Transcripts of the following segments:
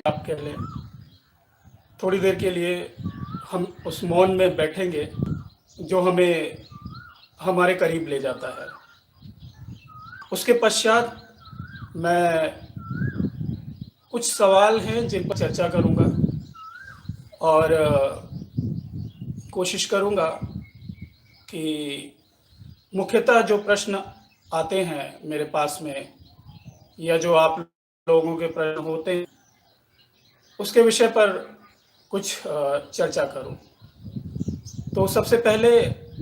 आप कह लें, थोड़ी देर के लिए हम उस मौन में बैठेंगे जो हमें हमारे करीब ले जाता है। उसके पश्चात मैं कुछ सवाल हैं जिन पर चर्चा करूंगा और कोशिश करूंगा कि मुख्यतः जो प्रश्न आते हैं मेरे पास में या जो आप लोगों के प्रश्न होते हैं उसके विषय पर कुछ चर्चा करूं। तो सबसे पहले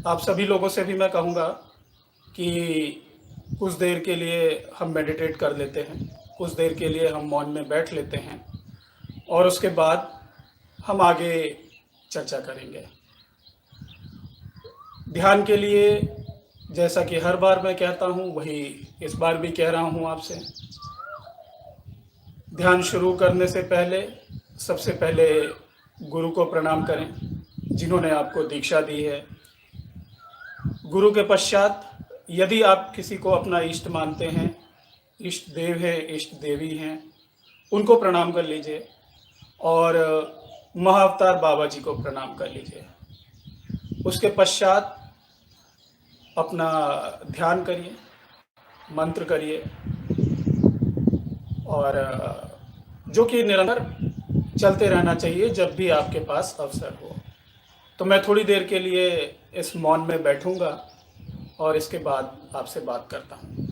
आप सभी लोगों से भी मैं कहूँगा कि कुछ देर के लिए हम मेडिटेट कर लेते हैं, कुछ देर के लिए हम मौन में बैठ लेते हैं और उसके बाद हम आगे चर्चा करेंगे। ध्यान के लिए जैसा कि हर बार मैं कहता हूँ वही इस बार भी कह रहा हूँ आपसे, ध्यान शुरू करने से पहले सबसे पहले गुरु को प्रणाम करें जिन्होंने आपको दीक्षा दी है। गुरु के पश्चात यदि आप किसी को अपना इष्ट मानते हैं, इष्ट देव है, इष्ट देवी हैं, उनको प्रणाम कर लीजिए और महाअवतार बाबा जी को प्रणाम कर लीजिए। उसके पश्चात अपना ध्यान करिए, मंत्र करिए और जो कि निरंतर चलते रहना चाहिए जब भी आपके पास अवसर हो। तो मैं थोड़ी देर के लिए इस मौन में बैठूंगा और इसके बाद आपसे बात करता हूँ।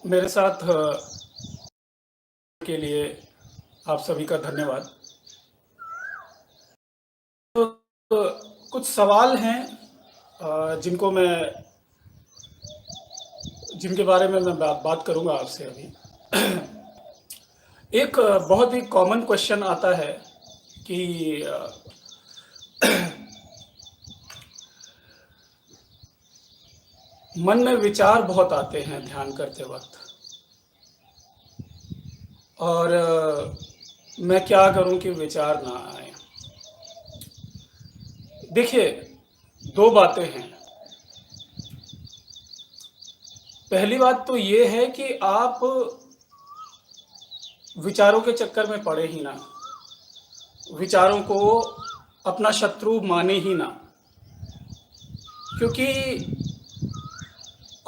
मेरे साथ के लिए आप सभी का धन्यवाद। तो कुछ सवाल हैं जिनके बारे में मैं बात करूँगा आपसे अभी। एक बहुत ही कॉमन क्वेश्चन आता है कि मन में विचार बहुत आते हैं ध्यान करते वक़्त और मैं क्या करूँ कि विचार ना आएँ? देखिए, 2 बातें हैं। पहली बात तो ये है कि आप विचारों के चक्कर में पड़े ही ना। विचारों को अपना शत्रु माने ही ना। क्योंकि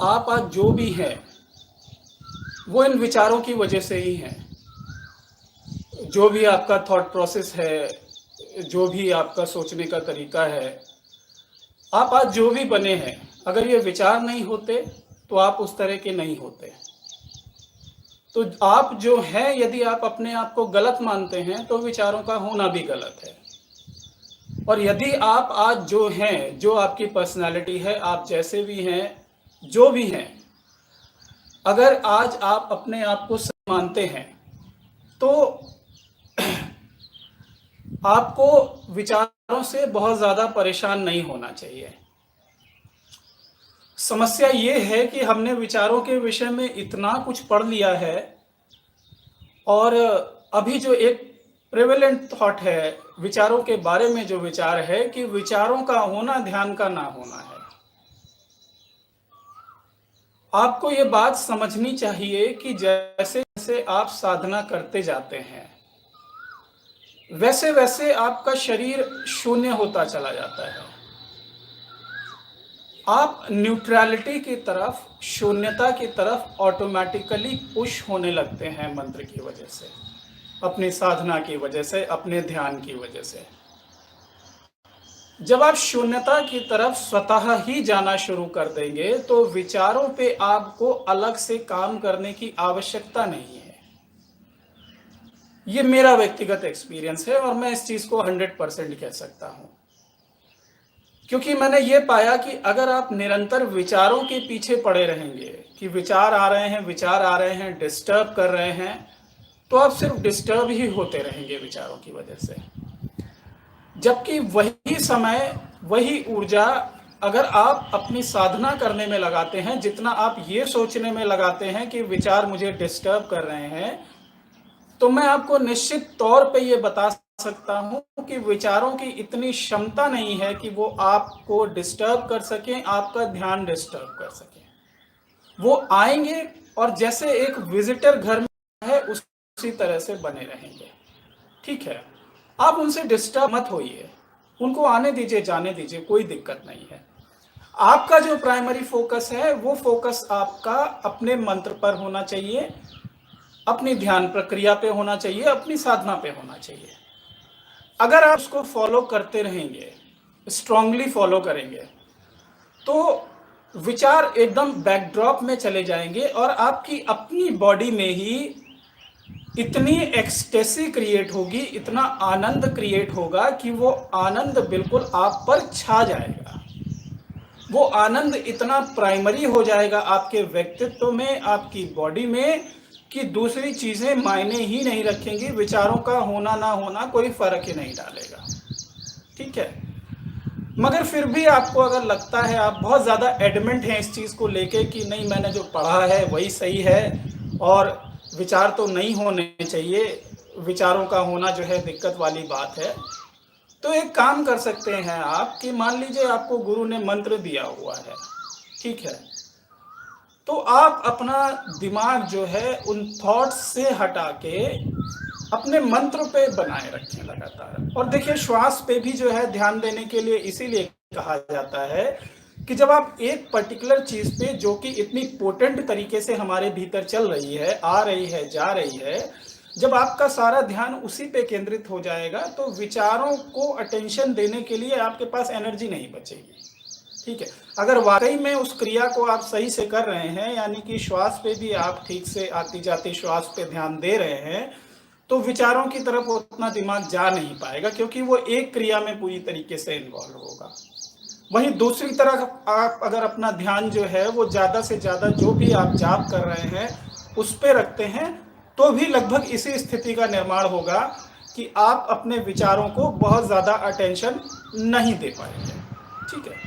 आप आज जो भी हैं, वो इन विचारों की वजह से ही हैं। जो भी आपका थॉट प्रोसेस है, जो भी आपका सोचने का तरीका है, आप आज जो भी बने हैं, अगर ये विचार नहीं होते, तो आप उस तरह के नहीं होते। तो आप जो हैं, यदि आप अपने आप को गलत मानते हैं, तो विचारों का होना भी गलत है। और यदि आप आज जो हैं, जो आपकी पर्सनैलिटी है, आप जैसे भी हैं, जो भी हैं, अगर आज आप अपने आप को सही मानते हैं, तो आपको विचारों से बहुत ज़्यादा परेशान नहीं होना चाहिए। समस्या ये है कि हमने विचारों के विषय में इतना कुछ पढ़ लिया है और अभी जो एक प्रेवेलेंट थॉट है, विचारों के बारे में जो विचार है कि विचारों का होना ध्यान का ना होना है। आपको ये बात समझनी चाहिए कि जैसे-जैसे आप साधना करते जाते हैं, वैसे-वैसे आपका शरीर शून्य होता चला जाता है। आप न्यूट्रलिटी की तरफ, शून्यता की तरफ ऑटोमेटिकली पुश होने लगते हैं मंत्र की वजह से, अपनी साधना की वजह से, अपने ध्यान की वजह से। जब आप शून्यता की तरफ स्वतः ही जाना शुरू कर देंगे, तो विचारों पे आपको अलग से काम करने की आवश्यकता नहीं है। ये मेरा व्यक्तिगत एक्सपीरियंस है और मैं इस चीज़ को 100% कह सकता हूँ। क्योंकि मैंने ये पाया कि अगर आप निरंतर विचारों के पीछे पड़े रहेंगे कि विचार आ रहे हैं, डिस्टर्ब कर रहे हैं, तो आप सिर्फ डिस्टर्ब ही होते रहेंगे विचारों की वजह से। जबकि वही समय, वही ऊर्जा अगर आप अपनी साधना करने में लगाते हैं, जितना आप ये सोचने में लगाते हैं कि विचार मुझे डिस्टर्ब कर रहे हैं, तो मैं आपको निश्चित तौर पे ये बता सकता हूं कि विचारों की इतनी क्षमता नहीं है कि वो आपको डिस्टर्ब कर सकें, आपका ध्यान डिस्टर्ब कर सकें। वो आएंगे और जैसे एक विजिटर घर में है, उसी तरह से बने रहेंगे। ठीक है, आप उनसे डिस्टर्ब मत होइए, उनको आने दीजिए, जाने दीजिए, कोई दिक्कत नहीं है। आपका जो प्राइमरी फोकस है, वो फोकस आपका अपने मंत्र पर होना चाहिए, अपनी ध्यान प्रक्रिया पे होना चाहिए, अपनी साधना पे होना चाहिए। अगर आप उसको फॉलो करते रहेंगे, स्ट्रांगली फॉलो करेंगे, तो विचार एकदम बैकड्रॉप में चले जाएंगे और आपकी अपनी बॉडी में ही इतनी एक्सटेसी क्रिएट होगी, इतना आनंद क्रिएट होगा कि वो आनंद बिल्कुल आप पर छा जाएगा। वो आनंद इतना प्राइमरी हो जाएगा आपके व्यक्तित्व में, आपकी बॉडी में, कि दूसरी चीजें मायने ही नहीं रखेंगी। विचारों का होना ना होना कोई फर्क ही नहीं डालेगा। ठीक है, मगर फिर भी आपको अगर लगता है, आप बहुत ज़्यादा एडमेंट हैं इस चीज़ को लेके कि नहीं, मैंने जो पढ़ा है वही सही है और विचार तो नहीं होने चाहिए, विचारों का होना जो है दिक्कत वाली बात है, तो एक काम कर सकते हैं आप कि मान लीजिए आपको गुरु ने मंत्र दिया हुआ है, ठीक है, तो आप अपना दिमाग जो है उन थॉट्स से हटा के अपने मंत्र पे बनाए रखें लगातार। और देखिए, श्वास पे भी जो है ध्यान देने के लिए इसीलिए कहा जाता है कि जब आप एक पर्टिकुलर चीज पे, जो कि इतनी पोटेंट तरीके से हमारे भीतर चल रही है, आ रही है, जा रही है, जब आपका सारा ध्यान उसी पे केंद्रित हो जाएगा, तो विचारों को अटेंशन देने के लिए आपके पास एनर्जी नहीं बचेगी। ठीक है। अगर वाक़ई में उस क्रिया को आप सही से कर रहे हैं, यानी कि श्वास पे भी आप ठीक से आती-जाती श्वास पे ध्यान दे रहे हैं, तो विचारों की तरफ उतना दिमाग जा नहीं पाएगा, क्योंकि वो एक क्रिया में पूरी तरीके से इन्वॉल्व होगा। वहीं दूसरी तरफ आप अगर अपना ध्यान जो है वो ज़्यादा से ज़्यादा जो भी आप जाप कर रहे हैं उस पे रखते हैं, तो भी लगभग इसी स्थिति का निर्माण होगा कि आप अपने विचारों को बहुत ज़्यादा अटेंशन नहीं दे पाएंगे। ठीक है।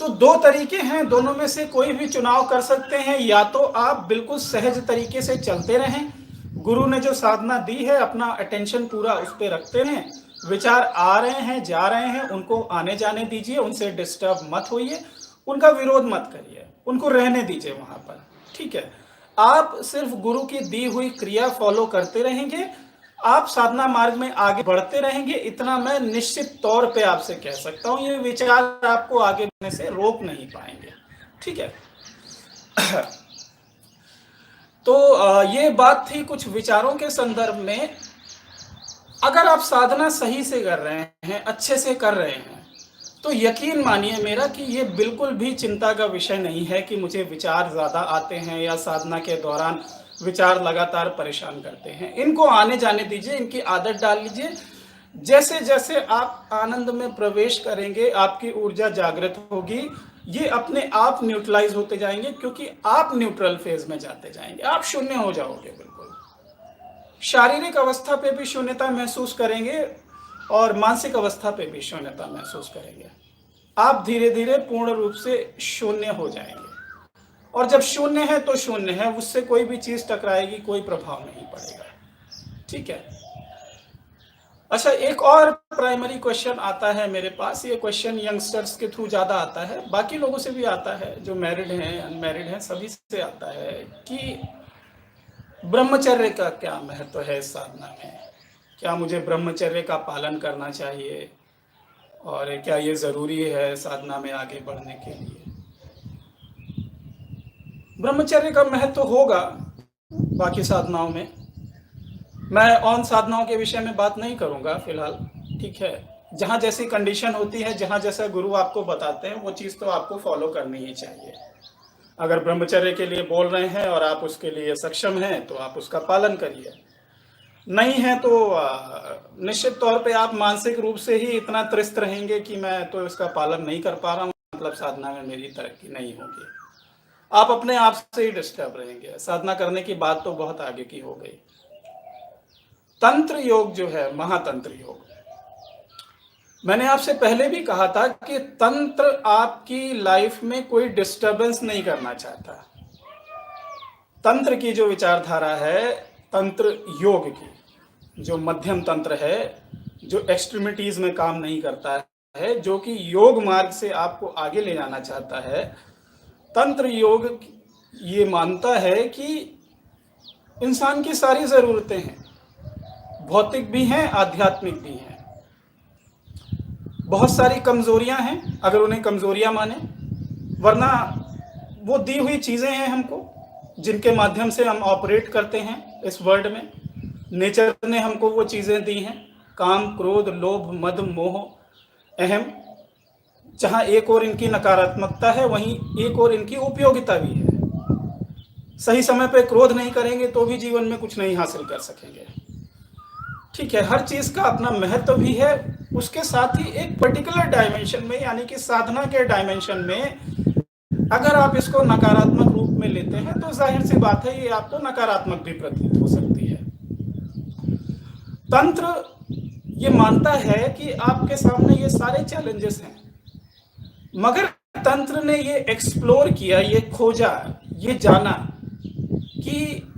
तो दो तरीके हैं, दोनों में से कोई भी चुनाव कर सकते हैं। या तो आप बिल्कुल सहज तरीके से चलते रहें, गुरु ने जो साधना दी है अपना अटेंशन पूरा उस पर रखते रहें, विचार आ रहे हैं जा रहे हैं उनको आने जाने दीजिए, उनसे डिस्टर्ब मत होइए, उनका विरोध मत करिए, उनको रहने दीजिए वहां पर। ठीक है। आप सिर्फ गुरु की दी हुई क्रिया फॉलो करते रहेंगे, आप साधना मार्ग में आगे बढ़ते रहेंगे, इतना मैं निश्चित तौर पे आपसे कह सकता हूं। ये विचार आपको आगे बढ़ने से रोक नहीं पाएंगे। ठीक है। तो ये बात थी कुछ विचारों के संदर्भ में। अगर आप साधना सही से कर रहे हैं, अच्छे से कर रहे हैं, तो यकीन मानिए मेरा कि ये बिल्कुल भी चिंता का विषय नहीं है कि मुझे विचार ज़्यादा आते हैं या साधना के दौरान विचार लगातार परेशान करते हैं। इनको आने जाने दीजिए, इनकी आदत डाल लीजिए। जैसे जैसे आप आनंद में प्रवेश करेंगे, आपकी ऊर्जा जागृत होगी, ये अपने आप न्यूट्रलाइज होते जाएंगे, क्योंकि आप न्यूट्रल फेज में जाते जाएंगे, आप शून्य हो जाओगे। बिल्कुल शारीरिक अवस्था पे भी शून्यता महसूस करेंगे और मानसिक अवस्था पे भी शून्यता महसूस करेंगे। आप धीरे धीरे पूर्ण रूप से शून्य हो जाएंगे, और जब शून्य है तो शून्य है, उससे कोई भी चीज टकराएगी कोई प्रभाव नहीं पड़ेगा। ठीक है। अच्छा, एक और प्राइमरी क्वेश्चन आता है मेरे पास। ये क्वेश्चन यंगस्टर्स के थ्रू ज्यादा आता है, बाकी लोगों से भी आता है, जो मैरिड हैं अनमैरिड हैं सभी से आता है कि ब्रह्मचर्य का क्या महत्व है इस साधना में, क्या मुझे ब्रह्मचर्य का पालन करना चाहिए और क्या ये ज़रूरी है साधना में आगे बढ़ने के लिए। ब्रह्मचर्य का महत्व होगा बाकी साधनाओं में, मैं और साधनाओं के विषय में बात नहीं करूंगा फिलहाल। ठीक है। जहाँ जैसी कंडीशन होती है, जहाँ जैसा गुरु आपको बताते हैं, वो चीज़ तो आपको फॉलो करनी ही चाहिए। अगर ब्रह्मचर्य के लिए बोल रहे हैं और आप उसके लिए सक्षम हैं तो आप उसका पालन करिए, नहीं है तो निश्चित तौर पे आप मानसिक रूप से ही इतना त्रस्त रहेंगे कि मैं तो इसका पालन नहीं कर पा रहा हूँ, मतलब साधना में मेरी तरक्की नहीं होगी। आप अपने आप से ही डिस्टर्ब रहेंगे। साधना करने की बात तो बहुत आगे की हो गई। तंत्र योग जो है, महातंत्र योग, मैंने आपसे पहले भी कहा था कि तंत्र आपकी लाइफ में कोई डिस्टरबेंस नहीं करना चाहता। तंत्र की जो विचारधारा है, तंत्र योग की जो मध्यम तंत्र है, जो एक्सट्रीमिटीज में काम नहीं करता है, जो कि योग मार्ग से आपको आगे ले जाना चाहता है, तंत्र योग ये मानता है कि इंसान की सारी जरूरतें हैं, भौतिक भी हैं आध्यात्मिक भी हैं। बहुत सारी कमजोरियां हैं, अगर उन्हें कमजोरियां माने, वरना वो दी हुई चीजें हैं हमको, जिनके माध्यम से हम ऑपरेट करते हैं इस वर्ल्ड में। नेचर ने हमको वो चीजें दी हैं, काम, क्रोध, लोभ, मद, मोह, अहम। जहां एक और इनकी नकारात्मकता है, वहीं एक और इनकी उपयोगिता भी है। सही समय पे क्रोध नहीं करेंगे तो भी जीवन में कुछ नहीं हासिल कर सकेंगे। ठीक है। हर चीज का अपना महत्व भी है। उसके साथ ही एक पर्टिकुलर डायमेंशन में, यानी कि साधना के डायमेंशन में अगर आप इसको नकारात्मक रूप में लेते हैं तो जाहिर सी बात है ये आपको नकारात्मक भी प्रतीत हो सकती है। तंत्र ये मानता है कि आपके सामने ये सारे चैलेंजेस हैं, मगर तंत्र ने ये एक्सप्लोर किया, ये खोजा, ये जाना कि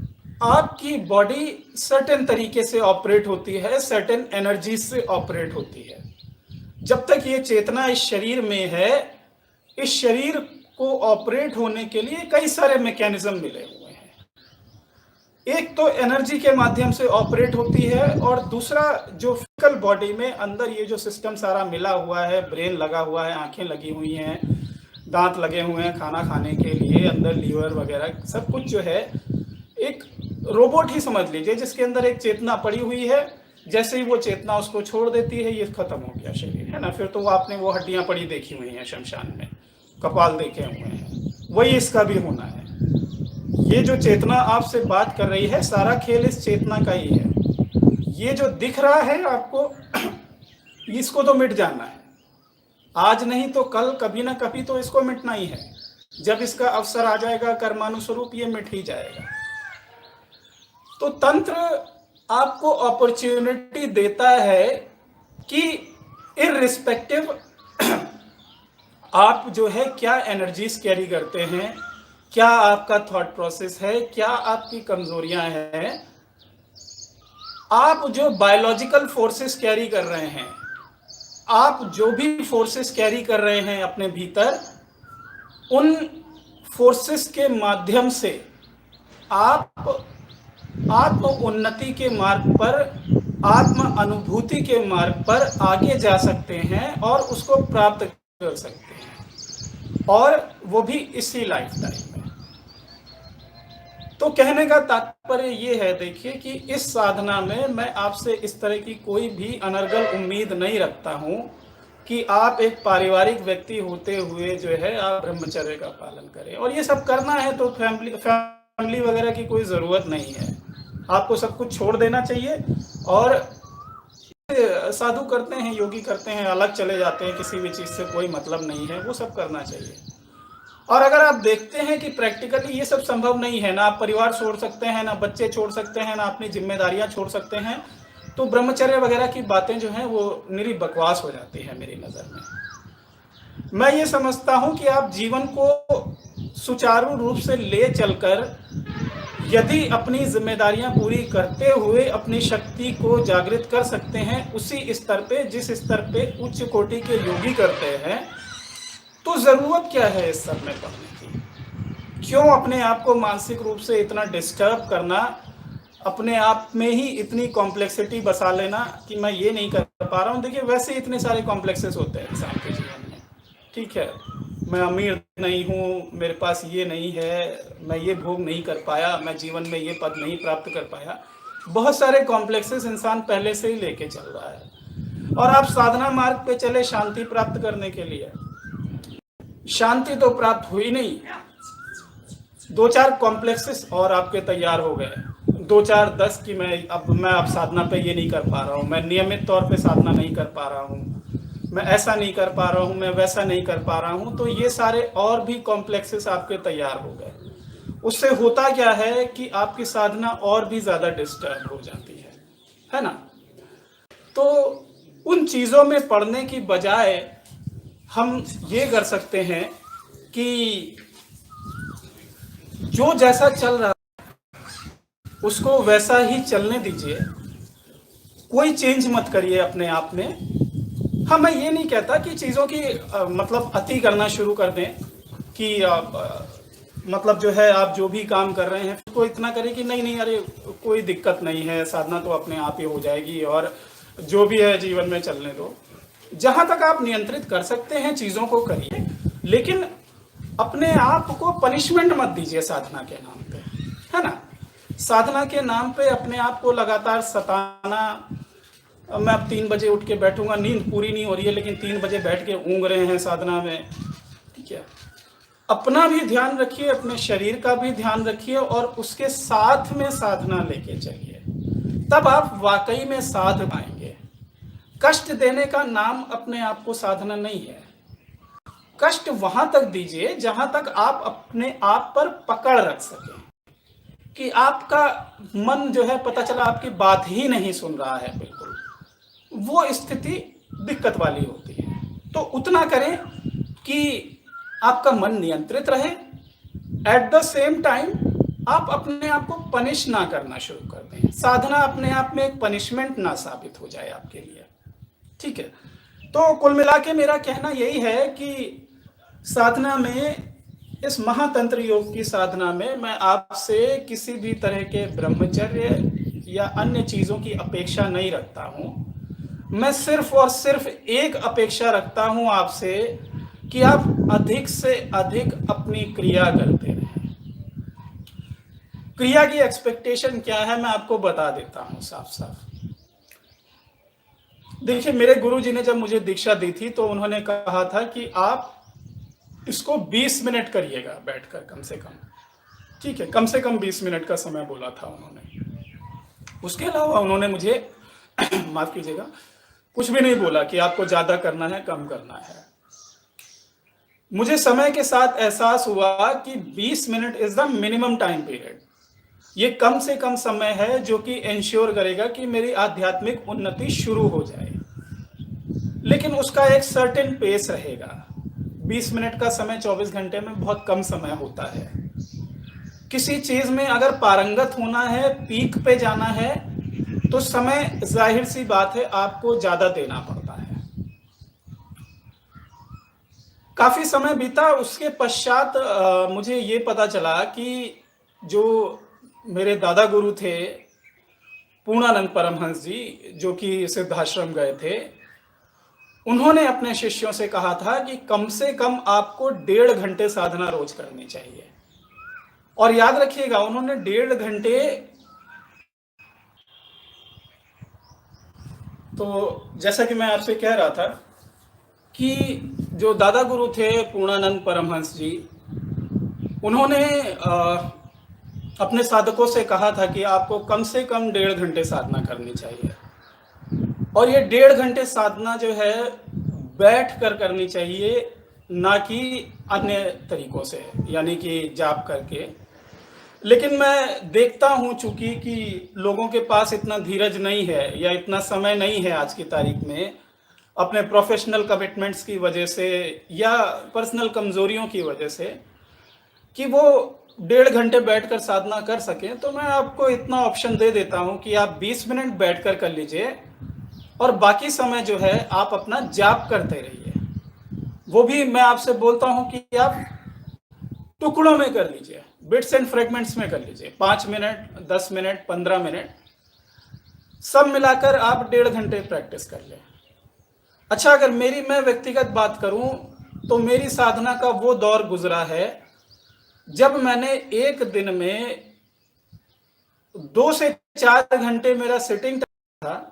आपकी बॉडी सर्टेन तरीके से ऑपरेट होती है, सर्टेन एनर्जी से ऑपरेट होती है। जब तक ये चेतना इस शरीर में है, इस शरीर को ऑपरेट होने के लिए कई सारे मैकेनिज्म मिले हुए हैं। एक तो एनर्जी के माध्यम से ऑपरेट होती है, और दूसरा जो फिजिकल बॉडी में अंदर ये जो सिस्टम सारा मिला हुआ है, ब्रेन लगा हुआ है, आंखें लगी हुई हैं, दांत लगे हुए हैं खाना खाने के लिए, अंदर लीवर वगैरह सब कुछ जो है, एक रोबोट ही समझ लीजिए जिसके अंदर एक चेतना पड़ी हुई है, जैसे ही वो चेतना उसको छोड़ देती है, ये खत्म हो गया शरीर, है ना। फिर तो वो आपने वो हड्डियां पड़ी देखी हुई हैं शमशान में, कपाल देखे हुए हैं, वही इसका भी होना है। ये जो चेतना आपसे बात कर रही है, सारा खेल इस चेतना का ही है। ये जो दिख रहा है आपको, इसको तो मिट जाना है, आज नहीं तो कल, कभी ना कभी तो इसको मिटना ही है। जब इसका अवसर आ जाएगा कर्मानुस्वरूप, ये मिट ही जाएगा। तो तंत्र आपको अपॉर्चुनिटी देता है कि इररिस्पेक्टिव आप जो है क्या एनर्जीज कैरी करते हैं, क्या आपका थॉट प्रोसेस है, क्या आपकी कमजोरियां हैं, आप जो बायोलॉजिकल फोर्सेस कैरी कर रहे हैं, आप जो भी फोर्सेस कैरी कर रहे हैं अपने भीतर, उन फोर्सेस के माध्यम से आप आत्म उन्नति के मार्ग पर, आत्म अनुभूति के मार्ग पर आगे जा सकते हैं और उसको प्राप्त कर सकते हैं, और वो भी इसी लाइफ टाइम में। तो कहने का तात्पर्य ये है, देखिए कि इस साधना में मैं आपसे इस तरह की कोई भी अनर्गल उम्मीद नहीं रखता हूं कि आप एक पारिवारिक व्यक्ति होते हुए जो है आप ब्रह्मचर्य का पालन करें। और ये सब करना है तो फैमिली वगैरह की कोई ज़रूरत नहीं है, आपको सब कुछ छोड़ देना चाहिए। और साधु करते हैं, योगी करते हैं, अलग चले जाते हैं, किसी भी चीज़ से कोई मतलब नहीं है, वो सब करना चाहिए। और अगर आप देखते हैं कि प्रैक्टिकली ये सब संभव नहीं है, ना आप परिवार छोड़ सकते हैं, ना बच्चे छोड़ सकते हैं, ना अपनी जिम्मेदारियां छोड़ सकते हैं, तो ब्रह्मचर्य वगैरह की बातें जो हैं वो निरी बकवास हो जाती है मेरी नज़र में। मैं ये समझता हूं कि आप जीवन को सुचारू रूप से ले चलकर यदि अपनी जिम्मेदारियां पूरी करते हुए अपनी शक्ति को जागृत कर सकते हैं, उसी स्तर पे, जिस स्तर पे उच्च कोटि के योगी करते हैं, तो जरूरत क्या है इस सब में पढ़ने की? क्यों अपने आप को मानसिक रूप से इतना डिस्टर्ब करना, अपने आप में ही इतनी कॉम्प्लेक्सिटी बसा लेना कि मैं ये नहीं कर पा रहा हूँ। देखिए वैसे इतने सारे कॉम्प्लेक्सेस होते हैं इंसान के जीवन में, ठीक है, मैं अमीर नहीं हूँ, मेरे पास ये नहीं है, मैं ये भोग नहीं कर पाया, मैं जीवन में ये पद नहीं प्राप्त कर पाया, बहुत सारे कॉम्प्लेक्सेस इंसान पहले से ही लेके चल रहा है। और आप साधना मार्ग पे चले शांति प्राप्त करने के लिए, शांति तो प्राप्त हुई नहीं, 2-4 कॉम्प्लेक्सेस और आपके तैयार हो गए, 2-4-10 की मैं अब साधना पे ये नहीं कर पा रहा हूँ, मैं नियमित तौर पे साधना नहीं कर पा रहा हूँ, मैं ऐसा नहीं कर पा रहा हूँ, मैं वैसा नहीं कर पा रहा हूँ, तो ये सारे और भी कॉम्प्लेक्सेस आपके तैयार हो गए। उससे होता क्या है कि आपकी साधना और भी ज़्यादा डिस्टर्ब हो जाती है ना। तो उन चीज़ों में पढ़ने की बजाय हम ये कर सकते हैं कि जो जैसा चल रहा है उसको वैसा ही चलने दीजिए, कोई चेंज मत करिए अपने आप में। हाँ, मैं ये नहीं कहता कि चीज़ों की मतलब अति करना शुरू कर दें कि मतलब जो है आप जो भी काम कर रहे हैं उसको इतना करें कि नहीं अरे कोई दिक्कत नहीं है, साधना तो अपने आप ही हो जाएगी और जो भी है जीवन में चलने दो। जहाँ तक आप नियंत्रित कर सकते हैं चीज़ों को करिए, लेकिन अपने आप को पनिशमेंट मत दीजिए साधना के नाम पे, है ना। साधना के नाम पे अपने आप को लगातार सताना, मैं अब 3 बजे उठ के बैठूंगा, नींद पूरी नहीं हो रही है लेकिन 3 बजे बैठ के ऊँग रहे हैं साधना में, ठीक है। अपना भी ध्यान रखिए, अपने शरीर का भी ध्यान रखिए और उसके साथ में साधना लेके चलिए, तब आप वाकई में साध पाएंगे। कष्ट देने का नाम अपने आप को साधना नहीं है। कष्ट वहां तक दीजिए जहां तक आप अपने आप पर पकड़ रख सकें कि आपका मन जो है पता चला आपकी बात ही नहीं सुन रहा है, बिल्कुल वो स्थिति दिक्कत वाली होती है। तो उतना करें कि आपका मन नियंत्रित रहे, एट द सेम टाइम आप अपने आप को पनिश ना करना शुरू कर दें। साधना अपने आप में एक पनिशमेंट ना साबित हो जाए आपके लिए, ठीक है। तो कुल मिला के मेरा कहना यही है कि साधना में, इस महातंत्र योग की साधना में मैं आपसे किसी भी तरह के ब्रह्मचर्य या अन्य चीज़ों की अपेक्षा नहीं रखता हूँ। मैं सिर्फ और सिर्फ एक अपेक्षा रखता हूँ आपसे कि आप अधिक से अधिक अपनी क्रिया करते रहें। क्रिया की एक्सपेक्टेशन क्या है मैं आपको बता देता हूँ साफ साफ। देखिए, मेरे गुरुजी ने जब मुझे दीक्षा दी थी तो उन्होंने कहा था कि आप इसको 20 मिनट करिएगा बैठकर कम से कम। ठीक है, कम से कम 20 मिनट का समय बोला था उन्होंने। उसके अलावा उन्होंने मुझे माफ कीजिएगा, कुछ भी नहीं बोला कि आपको ज्यादा करना है, कम करना है। मुझे समय के साथ एहसास हुआ कि 20 minute is the minimum time period. ये कम से कम समय है जो कि इंश्योर करेगा कि मेरी आध्यात्मिक उन्नति शुरू हो जाए, लेकिन उसका एक सर्टेन पेस रहेगा। 20 मिनट का समय 24 घंटे में बहुत कम समय होता है। किसी चीज में अगर पारंगत होना है, पीक पे जाना है, तो समय जाहिर सी बात है आपको ज्यादा देना पड़ता है। काफी समय बीता, उसके पश्चात मुझे ये पता चला कि जो मेरे दादा गुरु थे पूर्णानंद परमहंस जी, जो कि सिद्धाश्रम गए थे, उन्होंने अपने शिष्यों से कहा था कि कम से कम आपको 1.5 घंटे साधना रोज करनी चाहिए। और याद रखिएगा, उन्होंने 1.5 घंटे, तो जैसा कि मैं आपसे कह रहा था कि जो दादा गुरु थे पूर्णानंद परमहंस जी, उन्होंने अपने साधकों से कहा था कि आपको कम से कम 1.5 घंटे साधना करनी चाहिए। और ये 1.5 घंटे साधना जो है बैठ कर करनी चाहिए, ना कि अन्य तरीकों से, यानी कि जाप करके। लेकिन मैं देखता हूं चूंकि कि लोगों के पास इतना धीरज नहीं है या इतना समय नहीं है आज की तारीख में, अपने प्रोफेशनल कमिटमेंट्स की वजह से या पर्सनल कमजोरियों की वजह से, कि वो 1.5 घंटे बैठकर साधना कर सकें। तो मैं आपको इतना ऑप्शन दे देता हूं कि आप 20 मिनट बैठकर कर लीजिए और बाकी समय जो है आप अपना जाप करते रहिए। वो भी मैं आपसे बोलता हूं कि आप टुकड़ों में कर लीजिए, बिट्स एंड फ्रेगमेंट्स में कर लीजिए। 5 मिनट, 10 मिनट, 15 मिनट, सब मिलाकर आप 1.5 घंटे प्रैक्टिस कर लें। अच्छा, अगर मैं व्यक्तिगत बात करूं तो मेरी साधना का वो दौर गुजरा है जब मैंने एक दिन में 2 से 4 घंटे मेरा सिटिंग टाइम था।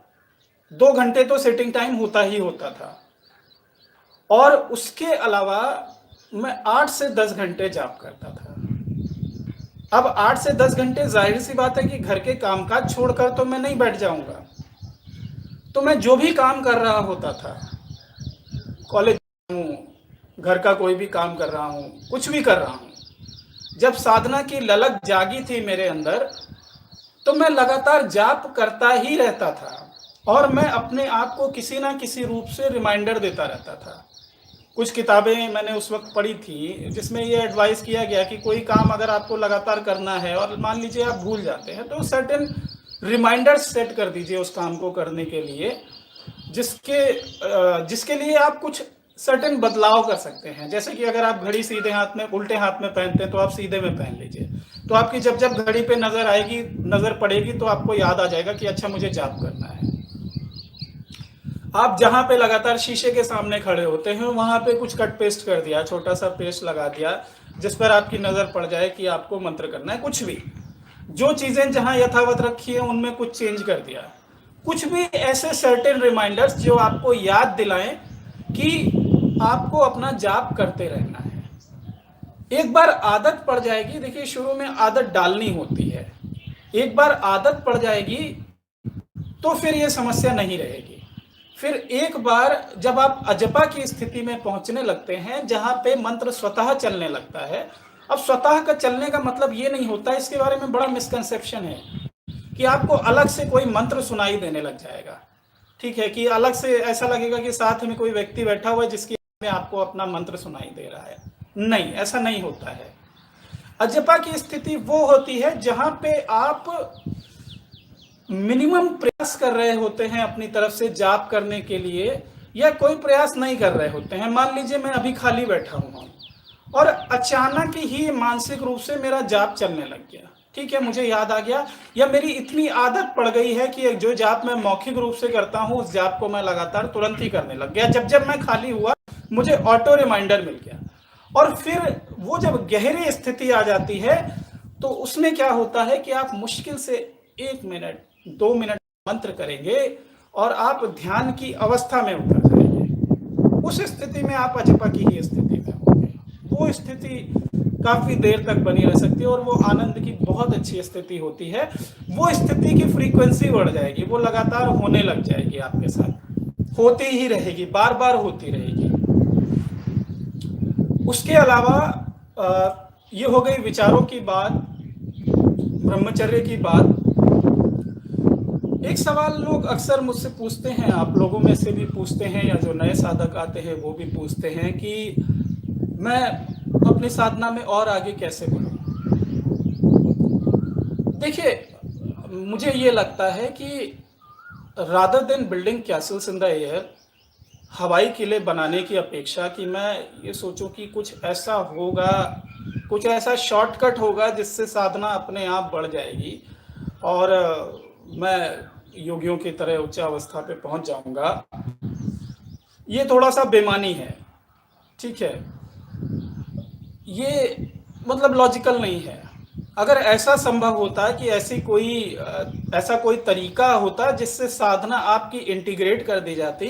2 घंटे तो सिटिंग टाइम होता ही होता था, और उसके अलावा मैं 8 से 10 घंटे जाप करता था। अब 8 से 10 घंटे, जाहिर सी बात है कि घर के कामकाज छोड़कर तो मैं नहीं बैठ जाऊंगा। तो मैं जो भी काम कर रहा होता था, कॉलेज हूँ, घर का कोई भी काम कर रहा हूँ, कुछ भी कर रहा हूँ, जब साधना की ललक जागी थी मेरे अंदर, तो मैं लगातार जाप करता ही रहता था। और मैं अपने आप को किसी ना किसी रूप से रिमाइंडर देता रहता था। कुछ किताबें मैंने उस वक्त पढ़ी थी जिसमें ये एडवाइस किया गया कि कोई काम अगर आपको लगातार करना है और मान लीजिए आप भूल जाते हैं, तो सर्टेन रिमाइंडर्स सेट कर दीजिए उस काम को करने के लिए, जिसके लिए आप कुछ सर्टेन बदलाव कर सकते हैं। जैसे कि अगर आप घड़ी सीधे हाथ में, उल्टे हाथ में पहनते हैं तो आप सीधे में पहन लीजिए। तो आपकी जब जब घड़ी पे नजर पड़ेगी तो आपको याद आ जाएगा कि अच्छा, मुझे जाप करना है। आप जहां पे लगातार शीशे के सामने खड़े होते हैं, वहां पे कुछ कट पेस्ट कर दिया, छोटा सा पेस्ट लगा दिया जिस पर आपकी नजर पड़ जाए कि आपको मंत्र करना है। कुछ भी, जो चीजें जहां यथावत रखी है उनमें कुछ चेंज कर दिया। कुछ भी ऐसे सर्टेन रिमाइंडर्स जो आपको याद दिलाएं कि आपको अपना जाप करते रहना है। एक बार आदत पड़ जाएगी, देखिए शुरू में आदत डालनी होती है, एक बार आदत पड़ जाएगी तो फिर ये समस्या नहीं रहेगी। फिर एक बार जब आप अजपा की स्थिति में पहुंचने लगते हैं, जहां पे मंत्र स्वतः चलने लगता है। अब स्वतः का चलने का मतलब ये नहीं होता, इसके बारे में बड़ा मिसकंसेप्शन है कि आपको अलग से कोई मंत्र सुनाई देने लग जाएगा। ठीक है, कि अलग से ऐसा लगेगा कि साथ में कोई व्यक्ति बैठा हुआ है जिसकी में आपको अपना मंत्र सुनाई दे रहा है। नहीं, ऐसा नहीं होता है। अजपा की स्थिति वो होती है जहां पे आप मिनिमम प्रयास कर रहे होते हैं अपनी तरफ से जाप करने के लिए, या कोई प्रयास नहीं कर रहे होते हैं। मान लीजिए मैं अभी खाली बैठा हूं और अचानक ही मानसिक रूप से मेरा जाप चलने लग गया। ठीक है, मुझे याद आ गया, या मेरी इतनी आदत पड़ गई है कि जो जाप मैं मौखिक रूप से करता हूं उस जाप को मैं लगातार तुरंत ही करने लग गया। जब जब मैं खाली हुआ मुझे ऑटो रिमाइंडर मिल गया। और फिर वो जब गहरी स्थिति आ जाती है तो उसमें क्या होता है कि आप मुश्किल से 1 मिनट 2 मिनट मंत्र करेंगे और आप ध्यान की अवस्था में उतर जाएंगे। उस स्थिति में आप अजपा की ही स्थिति में होंगे। वो स्थिति काफी देर तक बनी रह सकती है और वो आनंद की बहुत अच्छी स्थिति होती है। वो स्थिति की फ्रीक्वेंसी बढ़ जाएगी, वो लगातार होने लग जाएगी, आपके साथ होती ही रहेगी, बार बार होती रहेगी। उसके अलावा ये हो गई विचारों की बात, ब्रह्मचर्य की बात। एक सवाल लोग अक्सर मुझसे पूछते हैं, आप लोगों में से भी पूछते हैं या जो नए साधक आते हैं वो भी पूछते हैं कि मैं अपनी साधना में और आगे कैसे बढ़ूं। देखिए, मुझे ये लगता है कि rather than building Castle's in the air, हवाई किले बनाने की अपेक्षा कि मैं ये सोचूं कि कुछ ऐसा होगा, कुछ ऐसा शॉर्टकट होगा जिससे साधना अपने आप बढ़ जाएगी और मैं योगियों की तरह उच्च अवस्था पे पहुंच जाऊंगा, ये थोड़ा सा बेमानी है। ठीक है, ये मतलब लॉजिकल नहीं है। अगर ऐसा संभव होता कि ऐसा कोई तरीका होता जिससे साधना आपकी इंटीग्रेट कर दी जाती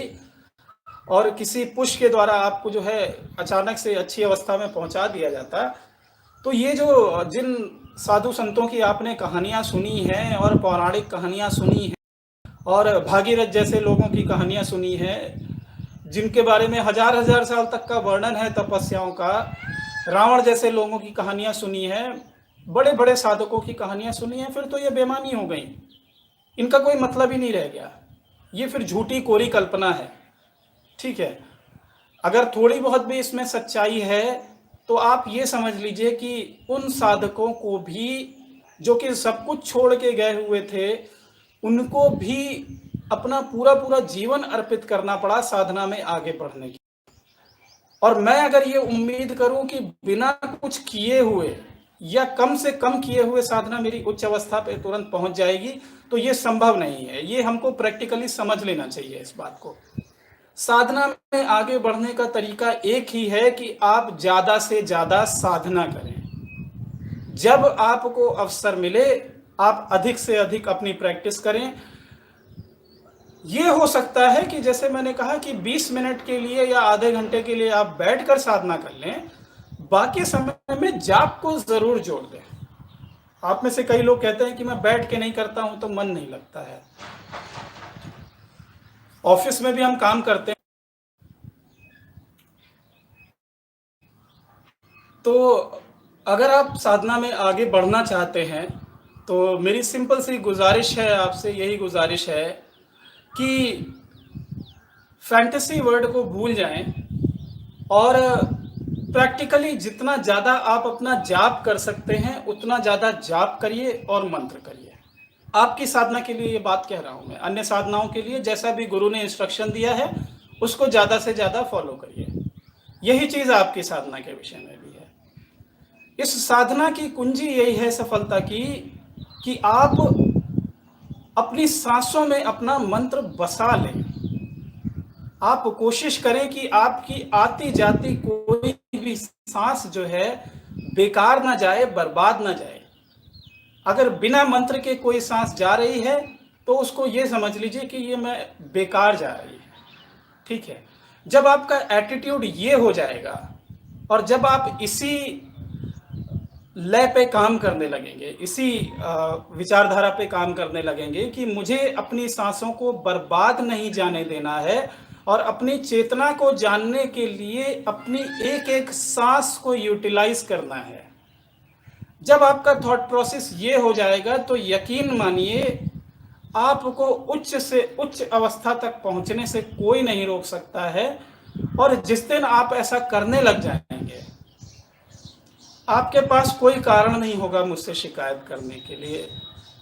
और किसी पुश के द्वारा आपको जो है अचानक से अच्छी अवस्था में पहुंचा दिया जाता, तो ये जो जिन साधु संतों की आपने कहानियां सुनी हैं और पौराणिक कहानियां सुनी हैं और भागीरथ जैसे लोगों की कहानियां सुनी हैं, जिनके बारे में हजार हजार साल तक का वर्णन है तपस्याओं का, रावण जैसे लोगों की कहानियां सुनी है, बड़े बड़े साधकों की कहानियां सुनी है, फिर तो ये बेमानी हो गई, इनका कोई मतलब ही नहीं रह गया। ये फिर झूठी कोरी कल्पना है। ठीक है, अगर थोड़ी बहुत भी इसमें सच्चाई है तो आप ये समझ लीजिए कि उन साधकों को भी, जो कि सब कुछ छोड़ के गए हुए थे, उनको भी अपना पूरा पूरा जीवन अर्पित करना पड़ा साधना में आगे बढ़ने की। और मैं अगर ये उम्मीद करूं कि बिना कुछ किए हुए या कम से कम किए हुए साधना मेरी उच्च अवस्था पे तुरंत पहुंच जाएगी, तो ये संभव नहीं है। ये हमको प्रैक्टिकली समझ लेना चाहिए इस बात को। साधना में आगे बढ़ने का तरीका एक ही है कि आप ज्यादा से ज्यादा साधना करें। जब आपको अवसर मिले आप अधिक से अधिक अपनी प्रैक्टिस करें। ये हो सकता है कि जैसे मैंने कहा कि 20 मिनट के लिए या आधे घंटे के लिए आप बैठकर साधना कर लें, बाकी समय में जाप को जरूर जोड़ दें। आप में से कई लोग कहते हैं कि मैं बैठ के नहीं करता हूं तो मन नहीं लगता है। ऑफिस में भी हम काम करते हैं, तो अगर आप साधना में आगे बढ़ना चाहते हैं तो मेरी सिंपल सी गुजारिश है, आपसे यही गुजारिश है कि फैंटेसी वर्ड को भूल जाएं और प्रैक्टिकली जितना ज़्यादा आप अपना जाप कर सकते हैं उतना ज़्यादा जाप करिए और मंत्र करिए। आपकी साधना के लिए ये बात कह रहा हूँ मैं, अन्य साधनाओं के लिए जैसा भी गुरु ने इंस्ट्रक्शन दिया है उसको ज़्यादा से ज़्यादा फॉलो करिए। यही चीज़ आपकी साधना के विषय में भी है। इस साधना की कुंजी यही है सफलता की कि आप अपनी सांसों में अपना मंत्र बसा लें। आप कोशिश करें कि आपकी आती जाती कोई भी सांस जो है बेकार ना जाए, बर्बाद ना जाए। अगर बिना मंत्र के कोई सांस जा रही है तो उसको ये समझ लीजिए कि ये मैं बेकार जा रही है। ठीक है, जब आपका एटीट्यूड ये हो जाएगा और जब आप इसी लय पे काम करने लगेंगे, इसी विचारधारा पे काम करने लगेंगे कि मुझे अपनी सांसों को बर्बाद नहीं जाने देना है और अपनी चेतना को जानने के लिए अपनी एक एक सांस को यूटिलाइज करना है, जब आपका थॉट प्रोसेस ये हो जाएगा तो यकीन मानिए आपको उच्च से उच्च अवस्था तक पहुंचने से कोई नहीं रोक सकता है। और जिस दिन आप ऐसा करने लग जाएंगे आपके पास कोई कारण नहीं होगा मुझसे शिकायत करने के लिए।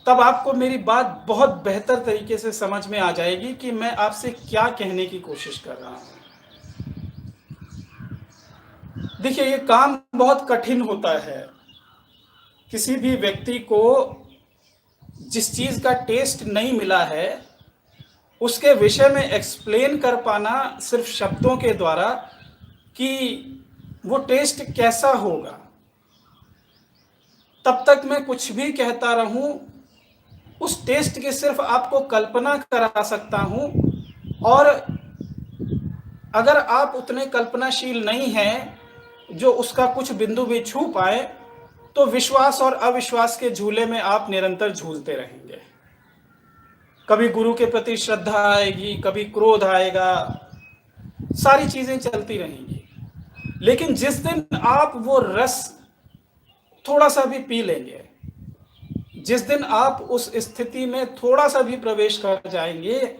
तब आपको मेरी बात बहुत बेहतर तरीके से समझ में आ जाएगी कि मैं आपसे क्या कहने की कोशिश कर रहा हूं। देखिए, ये काम बहुत कठिन होता है। किसी भी व्यक्ति को जिस चीज का टेस्ट नहीं मिला है उसके विषय में एक्सप्लेन कर पाना सिर्फ शब्दों के द्वारा कि वो टेस्ट कैसा होगा, तब तक मैं कुछ भी कहता रहूं उस टेस्ट की सिर्फ आपको कल्पना करा सकता हूं, और अगर आप उतने कल्पनाशील नहीं हैं जो उसका कुछ बिंदु भी छू पाए, तो विश्वास और अविश्वास के झूले में आप निरंतर झूलते रहेंगे। कभी गुरु के प्रति श्रद्धा आएगी, कभी क्रोध आएगा, सारी चीजें चलती रहेंगी। लेकिन जिस दिन आप वो रस थोड़ा सा भी पी लेंगे, जिस दिन आप उस स्थिति में थोड़ा सा भी प्रवेश कर जाएंगे,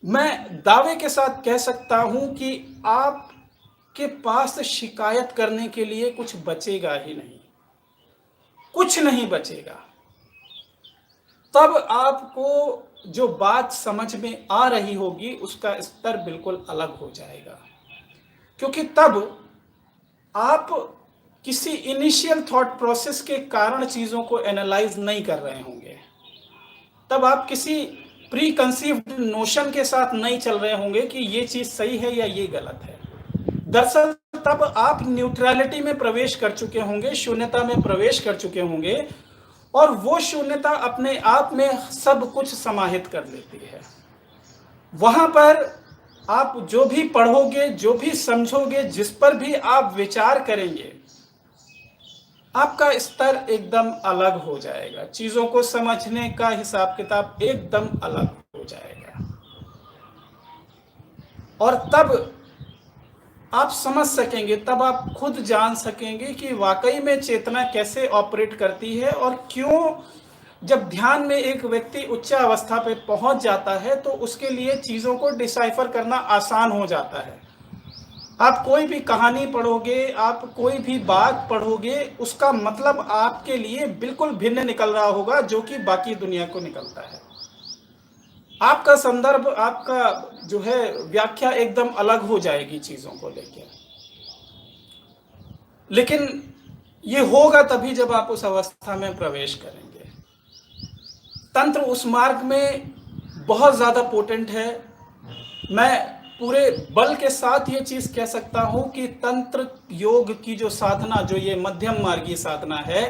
मैं दावे के साथ कह सकता हूं कि आपके पास शिकायत करने के लिए कुछ बचेगा ही नहीं, कुछ नहीं बचेगा। तब आपको जो बात समझ में आ रही होगी उसका स्तर बिल्कुल अलग हो जाएगा, क्योंकि तब आप किसी इनिशियल थॉट प्रोसेस के कारण चीजों को एनालाइज नहीं कर रहे होंगे, तब आप किसी प्री कंसीव्ड नोशन के साथ नहीं चल रहे होंगे कि ये चीज सही है या ये गलत है। दरअसल तब आप न्यूट्रलिटी में प्रवेश कर चुके होंगे, शून्यता में प्रवेश कर चुके होंगे, और वो शून्यता अपने आप में सब कुछ समाहित कर लेती है। वहां पर आप जो भी पढ़ोगे, जो भी समझोगे, जिस पर भी आप विचार करेंगे, आपका स्तर एकदम अलग हो जाएगा, चीजों को समझने का हिसाब किताब एकदम अलग हो जाएगा। और तब आप समझ सकेंगे, तब आप खुद जान सकेंगे कि वाकई में चेतना कैसे ऑपरेट करती है, और क्यों जब ध्यान में एक व्यक्ति उच्च अवस्था पे पहुंच जाता है तो उसके लिए चीजों को डिसाइफर करना आसान हो जाता है। आप कोई भी कहानी पढ़ोगे, आप कोई भी बात पढ़ोगे, उसका मतलब आपके लिए बिल्कुल भिन्न निकल रहा होगा जो कि बाकी दुनिया को निकलता है। आपका संदर्भ, आपका जो है व्याख्या एकदम अलग हो जाएगी चीजों को लेकर। लेकिन ये होगा तभी जब आप उस अवस्था में प्रवेश करेंगे। तंत्र उस मार्ग में बहुत ज्यादा पोटेंट है। मैं पूरे बल के साथ ये चीज कह सकता हूं कि तंत्र योग की जो साधना, जो ये मध्यम मार्गी साधना है,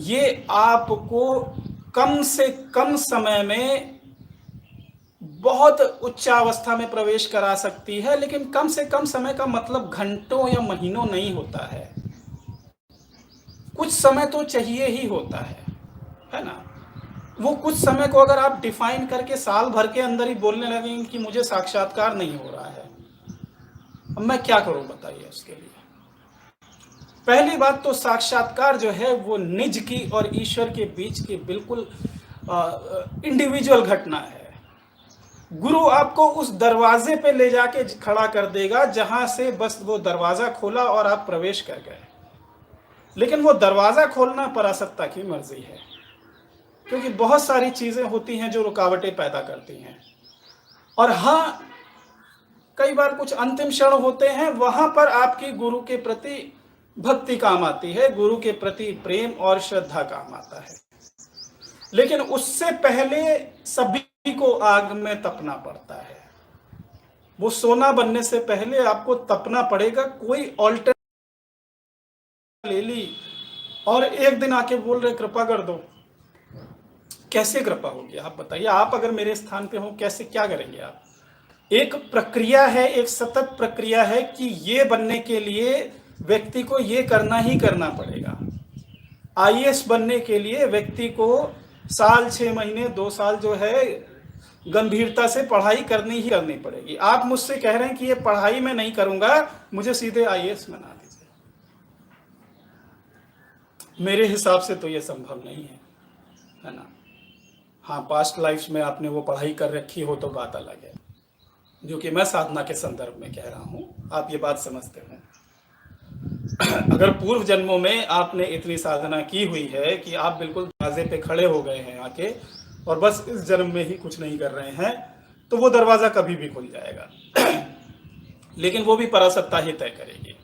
ये आपको कम से कम समय में बहुत उच्चावस्था में प्रवेश करा सकती है। लेकिन कम से कम समय का मतलब घंटों या महीनों नहीं होता है, कुछ समय तो चाहिए ही होता है ना। वो कुछ समय को अगर आप डिफाइन करके साल भर के अंदर ही बोलने लगेंगे कि मुझे साक्षात्कार नहीं हो रहा है, अब मैं क्या करूं बताइए उसके लिए। पहली बात तो साक्षात्कार जो है वो निज की और ईश्वर के बीच की बिल्कुल इंडिविजुअल घटना है। गुरु आपको उस दरवाजे पे ले जाके खड़ा कर देगा जहां से बस वो दरवाजा खोला और आप प्रवेश कर गए। लेकिन वो दरवाजा खोलना परासत्ता की मर्जी है, क्योंकि बहुत सारी चीजें होती हैं जो रुकावटें पैदा करती हैं। और हाँ, कई बार कुछ अंतिम क्षण होते हैं, वहां पर आपकी गुरु के प्रति भक्ति काम आती है, गुरु के प्रति प्रेम और श्रद्धा काम आता है। लेकिन उससे पहले सभी को आग में तपना पड़ता है। वो सोना बनने से पहले आपको तपना पड़ेगा। कोई ऑल्टर ले ली और एक दिन आके बोल रहे कृपा कर दो, कैसे कृपा होगी आप बताइए। आप अगर मेरे स्थान पे हो, कैसे, क्या करेंगे आप? एक प्रक्रिया है, एक सतत प्रक्रिया है कि ये बनने के लिए व्यक्ति को ये करना ही करना पड़ेगा। आईएएस बनने के लिए व्यक्ति को साल, 6 महीने, 2 साल जो है गंभीरता से पढ़ाई करनी ही करनी पड़ेगी। आप मुझसे कह रहे हैं कि ये पढ़ाई मैं नहीं करूंगा, मुझे सीधे आईएएस बना दीजिए। मेरे हिसाब से तो ये संभव नहीं है ना। हाँ, पास्ट लाइफ्स में आपने वो पढ़ाई कर रखी हो तो बात अलग है, जो कि मैं साधना के संदर्भ में कह रहा हूं, आप ये बात समझते हैं। अगर पूर्व जन्मों में आपने इतनी साधना की हुई है कि आप बिल्कुल दरवाजे पे खड़े हो गए हैं आके, और बस इस जन्म में ही कुछ नहीं कर रहे हैं, तो वो दरवाजा कभी भी खुल जाएगा। लेकिन वो भी परासत्ता ही तय करेगी।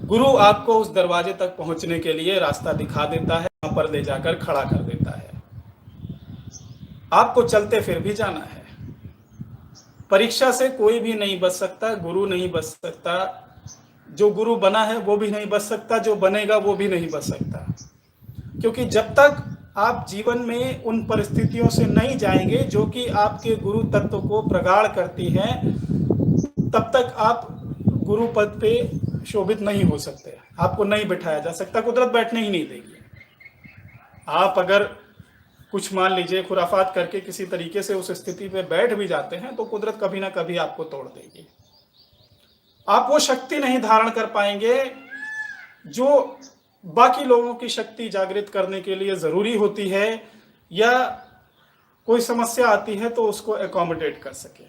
गुरु आपको उस दरवाजे तक पहुंचने के लिए रास्ता दिखा देता है, वहां पर ले जाकर खड़ा कर देता है। आपको चलते फिर भी जाना है। परीक्षा से कोई भी नहीं बच सकता, गुरु नहीं बच सकता, जो गुरु बना है वो भी नहीं बच सकता, जो बनेगा वो भी नहीं बच सकता। क्योंकि जब तक आप जीवन में उन परिस्थितियों से नहीं जाएंगे जो कि आपके गुरु तत्व को प्रगाढ़ करती हैं, तब तक आप गुरु पद पे शोभित नहीं हो सकते, आपको नहीं बिठाया जा सकता, कुदरत बैठने ही नहीं देगी। आप अगर कुछ मान लीजिए खुराफात करके किसी तरीके से उस स्थिति पे बैठ भी जाते हैं तो कुदरत कभी ना कभी आपको तोड़ देगी। आप वो शक्ति नहीं धारण कर पाएंगे जो बाकी लोगों की शक्ति जागृत करने के लिए जरूरी होती है, या कोई समस्या आती है तो उसको एकोमोडेट कर सके।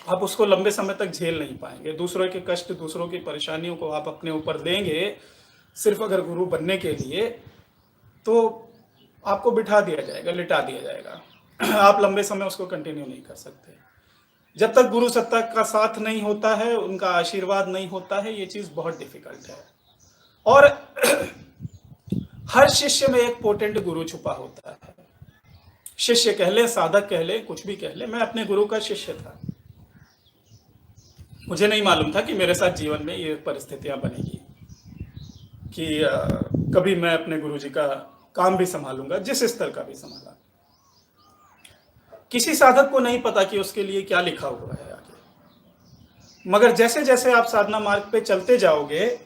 आप उसको लंबे समय तक झेल नहीं पाएंगे। दूसरों के कष्ट, दूसरों की परेशानियों को आप अपने ऊपर लेंगे सिर्फ अगर गुरु बनने के लिए, तो आपको बिठा दिया जाएगा, लिटा दिया जाएगा। आप लंबे समय उसको कंटिन्यू नहीं कर सकते। जब तक गुरु सत्ता का साथ नहीं होता है, उनका आशीर्वाद नहीं होता है, ये चीज बहुत डिफिकल्ट है। और हर शिष्य में एक पोटेंट गुरु छुपा होता है। शिष्य कह ले, साधक कह ले, कुछ भी कह ले, मैं अपने गुरु का शिष्य था। मुझे नहीं मालूम था कि मेरे साथ जीवन में ये परिस्थितियां बनेगी कि कभी मैं अपने गुरु जी का काम भी संभालूंगा, जिस स्तर का भी संभाला। किसी साधक को नहीं पता कि उसके लिए क्या लिखा हुआ है आगे, मगर जैसे जैसे आप साधना मार्ग पे चलते जाओगे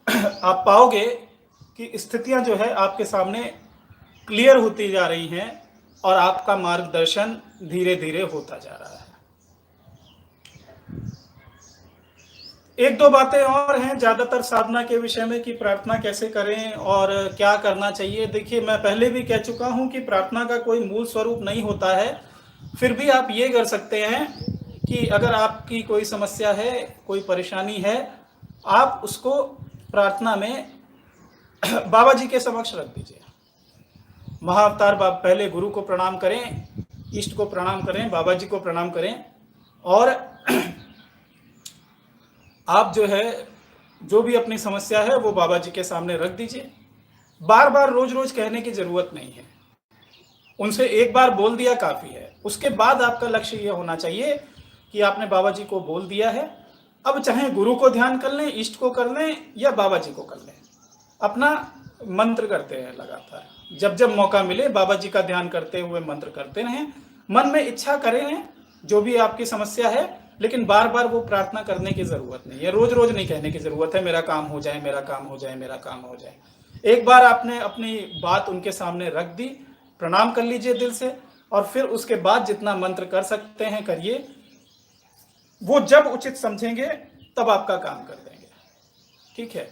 आप पाओगे कि स्थितियां जो है आपके सामने क्लियर होती जा रही हैं और आपका मार्गदर्शन धीरे धीरे होता जा रहा है। एक दो बातें और हैं ज्यादातर साधना के विषय में कि प्रार्थना कैसे करें और क्या करना चाहिए। देखिए, मैं पहले भी कह चुका हूं कि प्रार्थना का कोई मूल स्वरूप नहीं होता है। फिर भी आप ये कर सकते हैं कि अगर आपकी कोई समस्या है, कोई परेशानी है, आप उसको प्रार्थना में बाबा जी के समक्ष रख दीजिए। महाअवतार पहले गुरु को प्रणाम करें, इष्ट को प्रणाम करें, बाबा जी को प्रणाम करें, और आप जो है जो भी अपनी समस्या है वो बाबा जी के सामने रख दीजिए। बार बार रोज रोज कहने की जरूरत नहीं है, उनसे एक बार बोल दिया काफी है। उसके बाद आपका लक्ष्य ये होना चाहिए कि आपने बाबा जी को बोल दिया है, अब चाहे गुरु को ध्यान कर लें, इष्ट को कर लें या बाबा जी को कर लें, अपना मंत्र करते हैं लगातार। जब जब मौका मिले बाबा जी का ध्यान करते हुए मंत्र करते रहें, मन में इच्छा करें जो भी आपकी समस्या है, लेकिन बार बार वो प्रार्थना करने की जरूरत नहीं है। रोज रोज नहीं कहने की जरूरत है मेरा काम हो जाए, मेरा काम हो जाए, मेरा काम हो जाए। एक बार आपने अपनी बात उनके सामने रख दी, प्रणाम कर लीजिए दिल से, और फिर उसके बाद जितना मंत्र कर सकते हैं करिए। वो जब उचित समझेंगे तब आपका काम कर देंगे, ठीक है।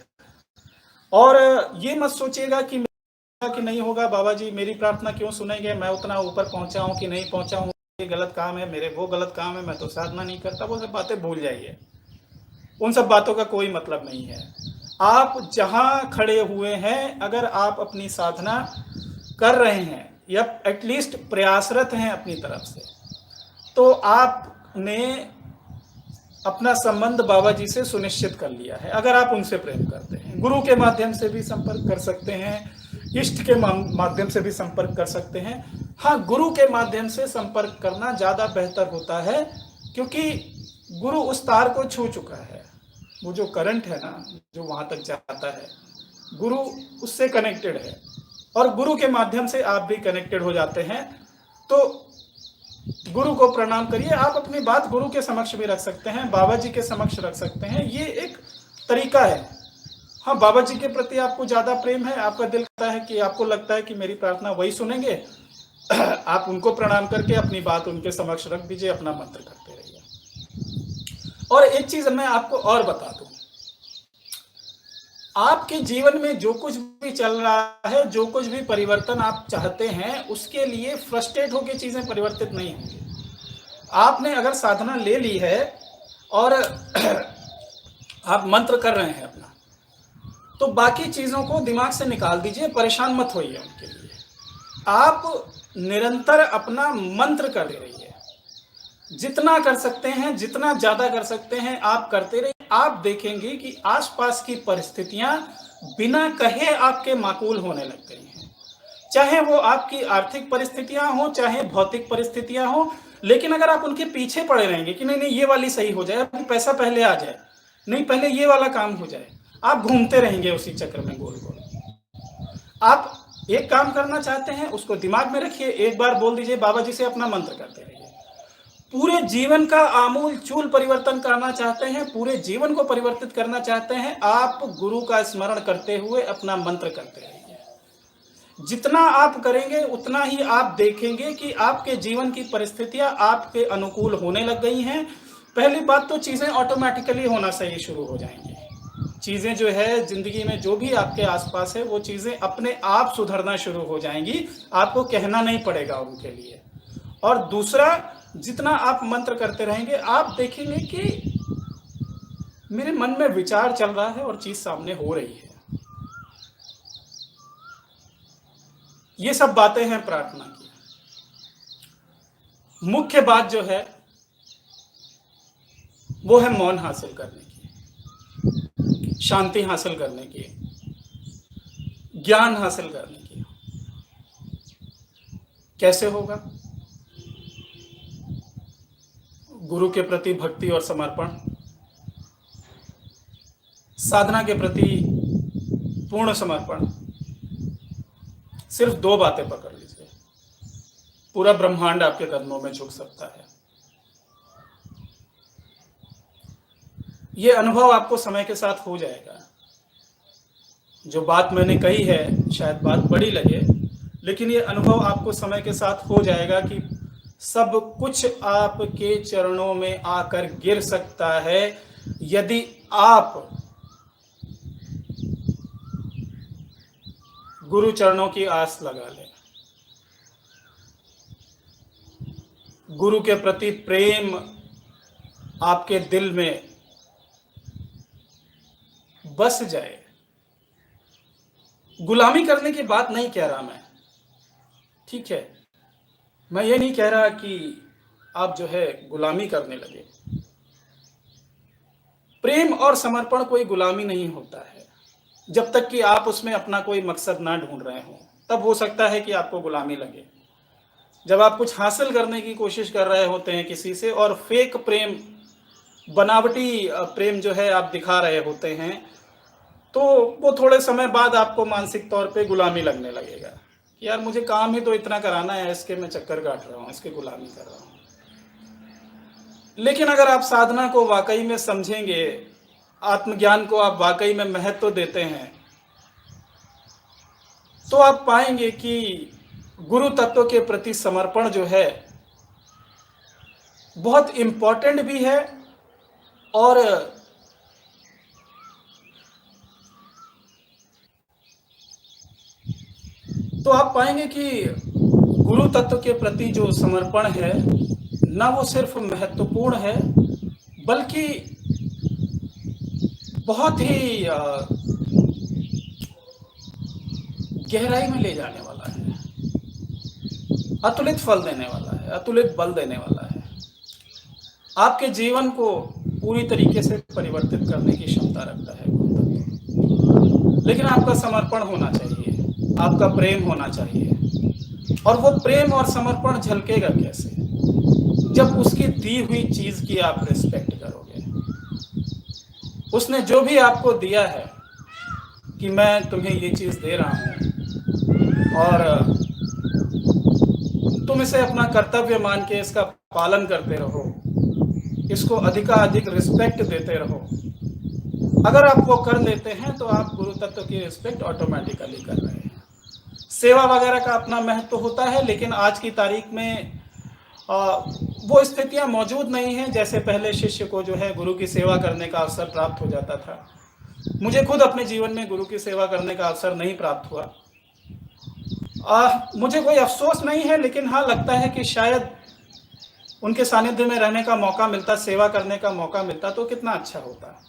और ये मत सोचिएगा कि नहीं होगा, बाबा जी मेरी प्रार्थना क्यों सुनेंगे, मैं उतना ऊपर पहुंचा हूं कि नहीं पहुंचा हूं, ये गलत काम है मेरे, वो गलत काम है, मैं तो साधना नहीं करता। वो सब बातें भूल जाइए, उन सब बातों का कोई मतलब नहीं है। आप जहां खड़े हुए हैं, अगर आप अपनी साधना कर रहे हैं या एटलीस्ट प्रयासरत हैं अपनी तरफ से, तो आपने अपना संबंध बाबा जी से सुनिश्चित कर लिया है। अगर आप उनसे प्रेम करते हैं, गुरु के माध्यम से भी संपर्क कर सकते हैं, इष्ट के माध्यम से भी संपर्क कर सकते हैं। हाँ, गुरु के माध्यम से संपर्क करना ज्यादा बेहतर होता है, क्योंकि गुरु उस तार को छू चुका है। वो जो करंट है ना, जो वहां तक जाता है, गुरु उससे कनेक्टेड है, और गुरु के माध्यम से आप भी कनेक्टेड हो जाते हैं। तो गुरु को प्रणाम करिए। आप अपनी बात गुरु के समक्ष भी रख सकते हैं, बाबा जी के समक्ष रख सकते हैं, ये एक तरीका है। हाँ, बाबा जी के प्रति आपको ज्यादा प्रेम है, आपका दिल कहता है कि आपको लगता है कि मेरी प्रार्थना वही सुनेंगे, आप उनको प्रणाम करके अपनी बात उनके समक्ष रख दीजिए, अपना मंत्र करते रहिए। और एक चीज मैं आपको और बता दूं, आपके जीवन में जो कुछ भी चल रहा है, जो कुछ भी परिवर्तन आप चाहते हैं, उसके लिए फ्रस्ट्रेट होकर चीजें परिवर्तित नहीं होंगी। आपने अगर साधना ले ली है और आप मंत्र कर रहे हैं अपना, तो बाकी चीजों को दिमाग से निकाल दीजिए, परेशान मत होइए उनके लिए। आप निरंतर अपना मंत्र कर रहिए, जितना कर सकते हैं, जितना ज्यादा कर सकते हैं आप करते रहिए। आप देखेंगे कि आसपास की परिस्थितियां बिना कहे आपके माकूल होने लग गई हैं। चाहे वो आपकी आर्थिक परिस्थितियां हो, चाहे भौतिक परिस्थितियां हो, लेकिन अगर आप उनके पीछे पड़े रहेंगे कि नहीं नहीं ये वाली सही हो जाए, अभी पैसा पहले आ जाए, नहीं पहले ये वाला काम हो जाए, आप घूमते रहेंगे उसी चक्र में गोल गोल। आप एक काम करना चाहते हैं उसको दिमाग में रखिए, एक बार बोल दीजिए बाबा जी से अपना मंत्र करते रहिए। पूरे जीवन का आमूल चूल परिवर्तन करना चाहते हैं, पूरे जीवन को परिवर्तित करना चाहते हैं, आप गुरु का स्मरण करते हुए अपना मंत्र करते रहिए। जितना आप करेंगे उतना ही आप देखेंगे कि आपके जीवन की परिस्थितियां आपके अनुकूल होने लग गई हैं। पहली बात तो चीजें ऑटोमेटिकली होना सही शुरू हो जाएंगी। चीजें जो है जिंदगी में जो भी आपके आसपास है वो चीजें अपने आप सुधरना शुरू हो जाएंगी, आपको कहना नहीं पड़ेगा उनके लिए। और दूसरा, जितना आप मंत्र करते रहेंगे आप देखेंगे कि मेरे मन में विचार चल रहा है और चीज सामने हो रही है। ये सब बातें हैं प्रार्थना की। मुख्य बात जो है वो है मौन हासिल करने की, शांति हासिल करने की, ज्ञान हासिल करने की। कैसे होगा? गुरु के प्रति भक्ति और समर्पण, साधना के प्रति पूर्ण समर्पण। सिर्फ 2 बातें पकड़ लीजिए, पूरा ब्रह्मांड आपके कदमों में झुक सकता है। ये अनुभव आपको समय के साथ हो जाएगा। जो बात मैंने कही है शायद बात बड़ी लगे, लेकिन ये अनुभव आपको समय के साथ हो जाएगा कि सब कुछ आपके चरणों में आकर गिर सकता है यदि आप गुरु चरणों की आस लगा लें। गुरु के प्रति प्रेम आपके दिल में बस जाए। गुलामी करने की बात नहीं कह रहा मैं, ठीक है? मैं ये नहीं कह रहा कि आप जो है गुलामी करने लगे। प्रेम और समर्पण कोई गुलामी नहीं होता है। जब तक कि आप उसमें अपना कोई मकसद ना ढूंढ रहे हो, तब हो सकता है कि आपको गुलामी लगे। जब आप कुछ हासिल करने की कोशिश कर रहे होते हैं किसी से और फेक प्रेम, बनावटी प्रेम जो है आप दिखा रहे होते हैं, तो वो थोड़े समय बाद आपको मानसिक तौर पे गुलामी लगने लगेगा कि यार मुझे काम ही तो इतना कराना है, इसके मैं चक्कर काट रहा हूँ, इसके गुलामी कर रहा हूँ। लेकिन अगर आप साधना को वाकई में समझेंगे, आत्मज्ञान को आप वाकई में महत्व देते हैं, तो आप पाएंगे कि गुरु तत्व के प्रति समर्पण जो है बहुत इंपॉर्टेंट भी है। और तो आप पाएंगे कि गुरु तत्व के प्रति जो समर्पण है ना, वो सिर्फ महत्वपूर्ण है बल्कि बहुत ही गहराई में ले जाने वाला है, अतुलित फल देने वाला है, अतुलित बल देने वाला है। आपके जीवन को पूरी तरीके से परिवर्तित करने की क्षमता रखता है गुरु तत्व। लेकिन आपका समर्पण होना चाहिए, आपका प्रेम होना चाहिए। और वो प्रेम और समर्पण झलकेगा कैसे? जब उसकी दी हुई चीज की आप रिस्पेक्ट करोगे। उसने जो भी आपको दिया है कि मैं तुम्हें ये चीज दे रहा हूं और तुम इसे अपना कर्तव्य मान के इसका पालन करते रहो, इसको अधिकाधिक रिस्पेक्ट देते रहो। अगर आप वो कर लेते हैं तो आप गुरु तत्व की रिस्पेक्ट ऑटोमेटिकली कर रहे हैं। सेवा वगैरह का अपना महत्व होता है, लेकिन आज की तारीख में वो स्थितियां मौजूद नहीं हैं जैसे पहले शिष्य को जो है गुरु की सेवा करने का अवसर प्राप्त हो जाता था। मुझे खुद अपने जीवन में गुरु की सेवा करने का अवसर नहीं प्राप्त हुआ। मुझे कोई अफसोस नहीं है, लेकिन हाँ लगता है कि शायद उनके सानिध्य में रहने का मौका मिलता, सेवा करने का मौका मिलता तो कितना अच्छा होता।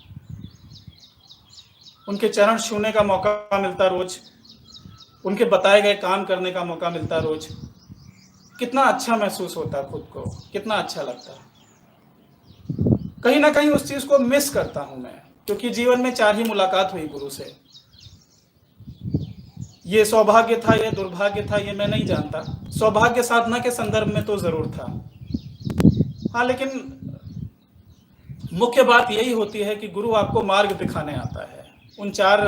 उनके चरण छूने का मौका मिलता रोज, उनके बताए गए काम करने का मौका मिलता रोज, कितना अच्छा महसूस होता, खुद को कितना अच्छा लगता। कहीं ना कहीं उस चीज को मिस करता हूं मैं, क्योंकि जीवन में 4 ही मुलाकात हुई गुरु से। ये सौभाग्य था, ये दुर्भाग्य था, ये मैं नहीं जानता। सौभाग्य साधना के संदर्भ में तो जरूर था, हाँ, लेकिन मुख्य बात यही होती है कि गुरु आपको मार्ग दिखाने आता है। उन 4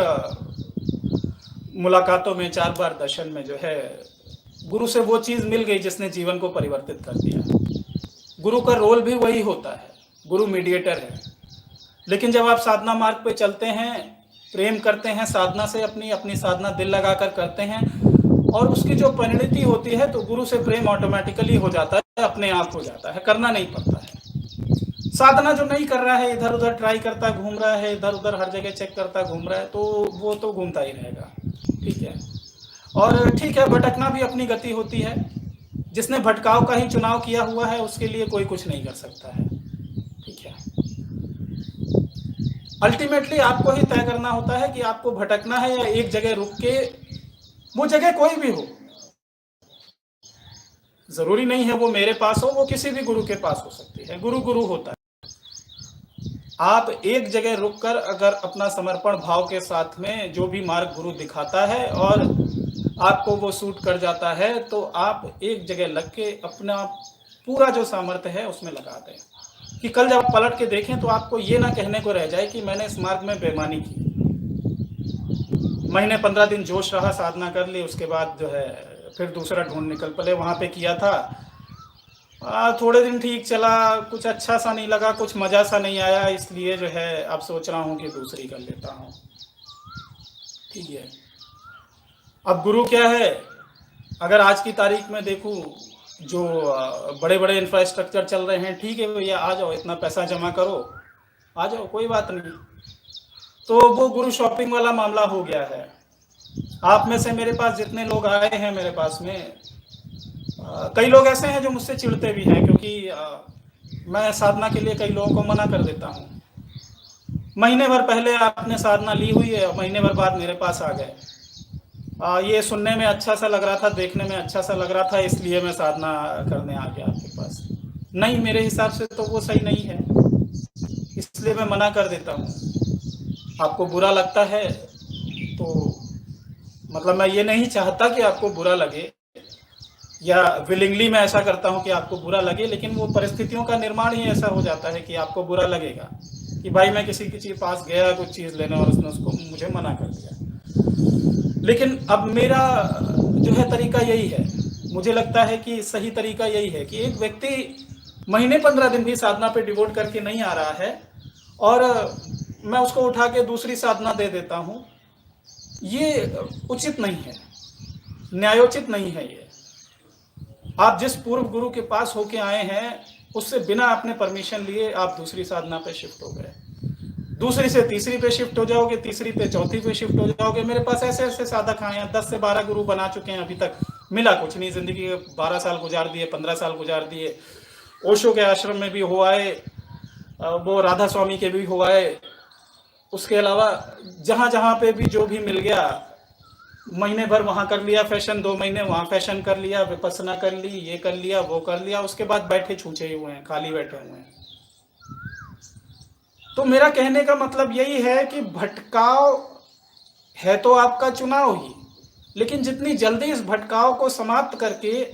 मुलाकातों में, 4 बार दर्शन में जो है गुरु से वो चीज़ मिल गई जिसने जीवन को परिवर्तित कर दिया। गुरु का रोल भी वही होता है, गुरु मीडिएटर है। लेकिन जब आप साधना मार्ग पे चलते हैं, प्रेम करते हैं साधना से, अपनी अपनी साधना दिल लगाकर करते हैं और उसकी जो परिणति होती है, तो गुरु से प्रेम ऑटोमेटिकली हो जाता है, अपने आप हो जाता है, करना नहीं पड़ता है। साधना जो नहीं कर रहा है, इधर उधर ट्राई करता घूम रहा है, इधर उधर हर जगह चेक करता घूम रहा है, तो वो तो घूमता ही रहेगा। ठीक है, और ठीक है, भटकना भी अपनी गति होती है। जिसने भटकाव का ही चुनाव किया हुआ है उसके लिए कोई कुछ नहीं कर सकता है। ठीक है, अल्टीमेटली आपको ही तय करना होता है कि आपको भटकना है या एक जगह रुक के, वो जगह कोई भी हो, जरूरी नहीं है वो मेरे पास हो, वो किसी भी गुरु के पास हो सकती है। गुरु गुरु होता है। आप एक जगह रुककर अगर अपना समर्पण भाव के साथ में जो भी मार्ग गुरु दिखाता है और आपको वो सूट कर जाता है, तो आप एक जगह लग के अपना पूरा जो सामर्थ्य है उसमें लगा दें, कि कल जब आप पलट के देखें तो आपको ये ना कहने को रह जाए कि मैंने इस मार्ग में बेईमानी की। महीने 15 दिन जोश रहा, साधना कर ली, उसके बाद जो है फिर दूसरा ढूंढ निकल पड़े। वहाँ पे किया था, थोड़े दिन ठीक चला, कुछ अच्छा सा नहीं लगा, कुछ मज़ा सा नहीं आया, इसलिए जो है अब सोच रहा हूँ कि दूसरी कर लेता हूँ। ठीक है, अब गुरु क्या है, अगर आज की तारीख में देखूँ, जो बड़े बड़े इंफ्रास्ट्रक्चर चल रहे हैं, ठीक है भैया आ जाओ, इतना पैसा जमा करो, आ जाओ, कोई बात नहीं, तो वो गुरु शॉपिंग वाला मामला हो गया है। आप में से मेरे पास जितने लोग आए हैं मेरे पास में, कई लोग ऐसे हैं जो मुझसे चिढ़ते भी हैं, क्योंकि मैं साधना के लिए कई लोगों को मना कर देता हूँ। महीने भर पहले आपने साधना ली हुई है, महीने भर बाद मेरे पास आ गए, ये सुनने में अच्छा सा लग रहा था, देखने में अच्छा सा लग रहा था, इसलिए मैं साधना करने आ गया आपके पास। नहीं, मेरे हिसाब से तो वो सही नहीं है, इसलिए मैं मना कर देता हूँ। आपको बुरा लगता है तो मतलब मैं ये नहीं चाहता कि आपको बुरा लगे, या विलिंगली मैं ऐसा करता हूँ कि आपको बुरा लगे, लेकिन वो परिस्थितियों का निर्माण ही ऐसा हो जाता है कि आपको बुरा लगेगा कि भाई मैं किसी के पास गया कुछ चीज़ लेने और उसने उसको मुझे मना कर दिया। लेकिन अब मेरा जो है तरीका यही है, मुझे लगता है कि सही तरीका यही है कि एक व्यक्ति महीने 15 दिन भी साधना पे डिवोट करके नहीं आ रहा है और मैं उसको उठा के दूसरी साधना दे देता हूँ, ये उचित नहीं है, न्यायोचित नहीं है। ये आप जिस पूर्व गुरु के पास होके आए हैं उससे बिना अपने परमिशन लिए आप दूसरी साधना पे शिफ्ट हो गए, दूसरी से तीसरी पे शिफ्ट हो जाओगे, तीसरी पे चौथी पे शिफ्ट हो जाओगे। मेरे पास ऐसे ऐसे साधक आए हैं, 10 से 12 गुरु बना चुके हैं, अभी तक मिला कुछ नहीं, जिंदगी के 12 साल गुजार दिए, 15 साल गुजार दिए, ओशो के आश्रम में भी हो आए, वो राधा स्वामी के भी हो आए, उसके अलावा जहाँ जहाँ पे भी जो भी मिल गया, महीने भर वहाँ कर लिया फैशन, 2 महीने वहाँ फैशन कर लिया, विपස්සना कर ली, ये कर लिया, वो कर लिया, उसके बाद बैठे छूछे हुए हैं, खाली बैठे हुए हैं। तो मेरा कहने का मतलब यही है कि भटकाव है तो आपका चुनाव ही, लेकिन जितनी जल्दी इस भटकाव को समाप्त करके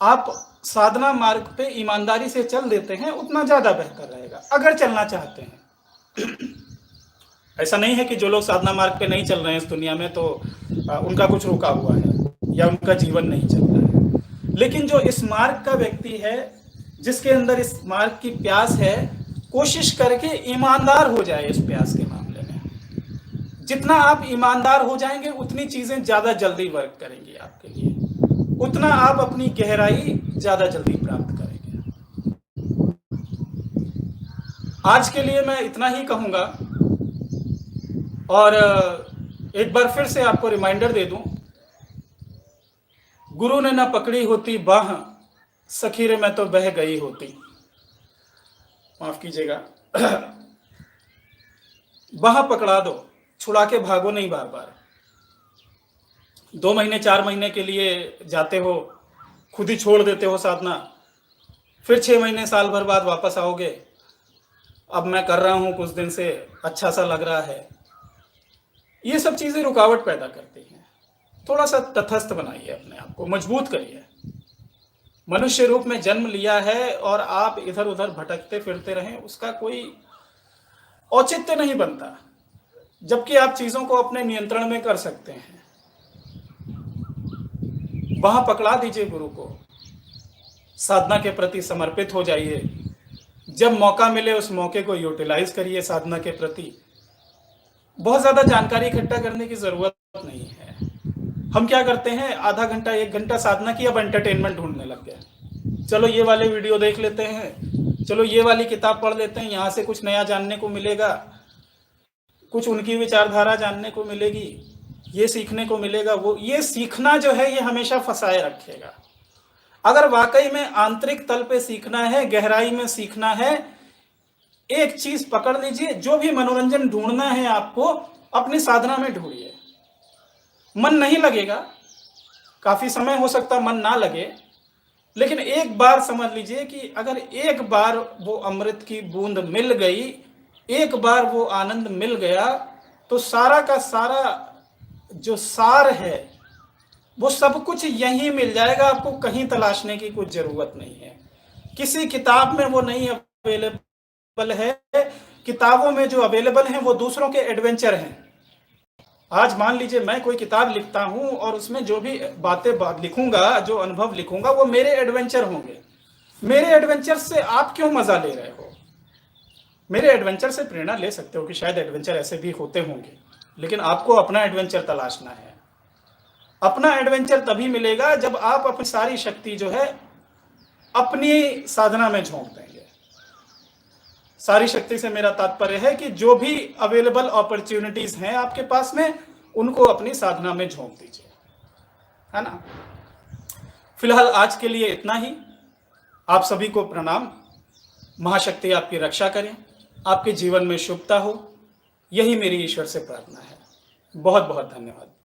आप साधना मार्ग पे ईमानदारी से चल देते हैं, उतना ज्यादा बेहतर रहेगा, अगर चलना चाहते हैं। ऐसा नहीं है कि जो लोग साधना मार्ग पे नहीं चल रहे हैं इस दुनिया में तो उनका कुछ रुका हुआ है या उनका जीवन नहीं चल रहा है, लेकिन जो इस मार्ग का व्यक्ति है, जिसके अंदर इस मार्ग की प्यास है, कोशिश करके ईमानदार हो जाए इस प्यास के मामले में। जितना आप ईमानदार हो जाएंगे उतनी चीजें ज्यादा जल्दी वर्क करेंगी आपके लिए, उतना आप अपनी गहराई ज्यादा जल्दी प्राप्त करेंगे। आज के लिए मैं इतना ही कहूंगा और एक बार फिर से आपको रिमाइंडर दे दूं, गुरु ने ना पकड़ी होती बाह, सखी रे मैं तो बह गई होती, माफ कीजिएगा, बाह पकड़ा दो, छुड़ा के भागो नहीं बार बार। 2 महीने 4 महीने के लिए जाते हो, खुद ही छोड़ देते हो साधना, फिर 6 महीने साल भर बाद वापस आओगे, अब मैं कर रहा हूं कुछ दिन से, अच्छा सा लग रहा है। ये सब चीजें रुकावट पैदा करती हैं। थोड़ा सा तटस्थ बनाइए, अपने आप को मजबूत करिए। मनुष्य रूप में जन्म लिया है और आप इधर उधर भटकते फिरते रहें, उसका कोई औचित्य नहीं बनता। जबकि आप चीज़ों को अपने नियंत्रण में कर सकते हैं। वहाँ पकड़ा दीजिए गुरु को, साधना के प्रति समर्पित हो जाइए। जब मौका मिले उस मौके को यूटिलाइज करिए साधना के प्रति। बहुत ज़्यादा जानकारी इकट्ठा करने की ज़रूरत नहीं है। हम क्या करते हैं, आधा घंटा 1 घंटा साधना की, अब एंटरटेनमेंट ढूंढने लग गए। चलो ये वाले वीडियो देख लेते हैं, चलो ये वाली किताब पढ़ लेते हैं, यहाँ से कुछ नया जानने को मिलेगा, कुछ उनकी विचारधारा जानने को मिलेगी, ये सीखने को मिलेगा। वो ये सीखना जो है ये हमेशा फंसाए रखेगा। अगर वाकई में आंतरिक तल पे सीखना है, गहराई में सीखना है, एक चीज पकड़ लीजिए, जो भी मनोरंजन ढूंढना है आपको अपनी साधना में ढूंढिए। मन नहीं लगेगा, काफी समय हो सकता मन ना लगे, लेकिन एक बार समझ लीजिए कि अगर एक बार वो अमृत की बूंद मिल गई, एक बार वो आनंद मिल गया, तो सारा का सारा जो सार है वो सब कुछ यहीं मिल जाएगा। आपको कहीं तलाशने की कुछ जरूरत नहीं है, किसी किताब में वो नहीं अवेलेबल है। किताबों में जो अवेलेबल हैं वो दूसरों के एडवेंचर हैं। आज मान लीजिए मैं कोई किताब लिखता हूं और उसमें जो भी बातें लिखूंगा, जो अनुभव लिखूंगा, वो मेरे एडवेंचर होंगे। मेरे एडवेंचर से आप क्यों मजा ले रहे हो? मेरे एडवेंचर से प्रेरणा ले सकते हो कि शायद एडवेंचर ऐसे भी होते होंगे, लेकिन आपको अपना एडवेंचर तलाशना है। अपना एडवेंचर तभी मिलेगा जब आप अपनी सारी शक्ति जो है अपनी साधना में झोंक देंगे। सारी शक्ति से मेरा तात्पर्य है कि जो भी अवेलेबल अपॉर्चुनिटीज हैं आपके पास में, उनको अपनी साधना में झोंक दीजिए, है ना। फिलहाल आज के लिए इतना ही। आप सभी को प्रणाम। महाशक्ति आपकी रक्षा करें, आपके जीवन में शुभता हो, यही मेरी ईश्वर से प्रार्थना है। बहुत बहुत धन्यवाद।